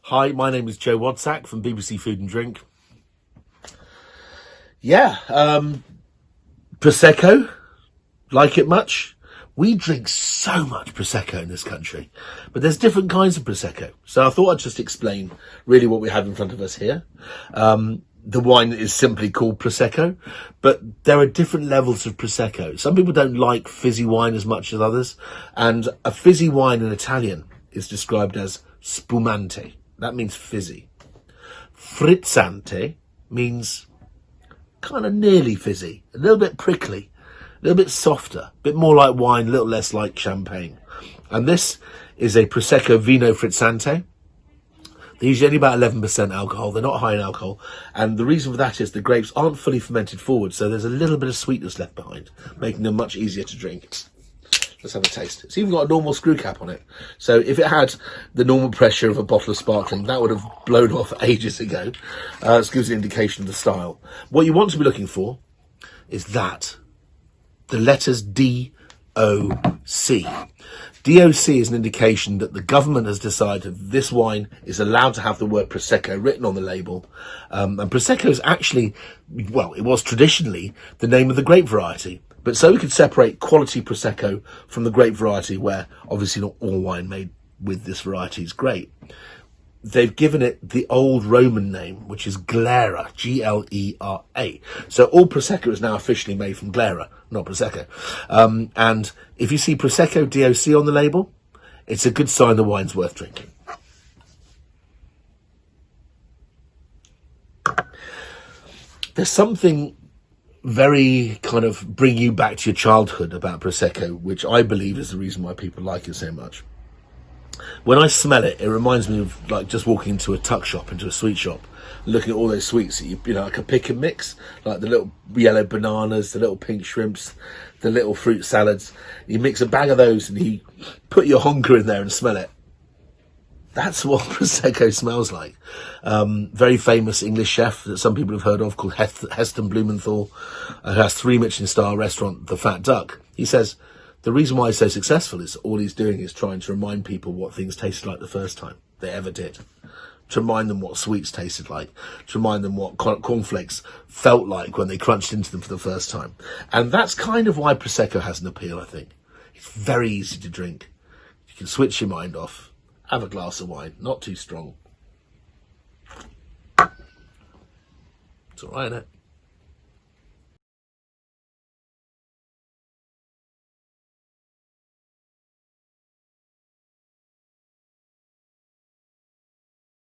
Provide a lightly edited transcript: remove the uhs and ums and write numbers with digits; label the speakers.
Speaker 1: Hi, my name is Joe Wadsack from BBC Food and Drink. Yeah, Prosecco, like it much? We drink so much Prosecco in this country, but there's different kinds of Prosecco. So I thought I'd just explain really what we have in front of us here. The wine is simply called Prosecco, but there are different levels of Prosecco. Some people don't like fizzy wine as much as others, and a fizzy wine in Italian is described as spumante. That means fizzy. Frizzante means kind of nearly fizzy, a little bit prickly, a little bit softer, a bit more like wine, a little less like champagne. And this is a Prosecco Vino Frizzante. They're usually only about 11% alcohol. They're not high in alcohol. And the reason for that is the grapes aren't fully fermented forward, so there's a little bit of sweetness left behind, making them much easier to drink. Let's have a taste. It's even got a normal screw cap on it. So if it had the normal pressure of a bottle of sparkling, that would have blown off ages ago. This gives an indication of the style. What you want to be looking for is that. The letters D-O-C. DOC is an indication that the government has decided this wine is allowed to have the word Prosecco written on the label. And Prosecco is actually, well, it was traditionally the name of the grape variety. But so we could separate quality Prosecco from the grape variety, where obviously not all wine made with this variety is great. They've given it the old Roman name, which is Glera, Glera. So all Prosecco is now officially made from Glera, not Prosecco. And if you see Prosecco DOC on the label, it's a good sign the wine's worth drinking. There's something very kind of bring you back to your childhood about Prosecco, which I believe is the reason why people like it so much. When I smell it, it reminds me of like just walking into a tuck shop, into a sweet shop, looking at all those sweets that you know, like a pick and mix, like the little yellow bananas, the little pink shrimps, the little fruit salads. You mix a bag of those and you put your honker in there and smell it. That's what Prosecco smells like. Very famous English chef that some people have heard of called Heston Blumenthal, who has 3 Michelin-star restaurant, The Fat Duck. He says, the reason why he's so successful is all he's doing is trying to remind people what things tasted like the first time they ever did. To remind them what sweets tasted like. To remind them what cornflakes felt like when they crunched into them for the first time. And that's kind of why Prosecco has an appeal, I think. It's very easy to drink. You can switch your mind off. Have a glass of wine, not too strong. It's all right, isn't it?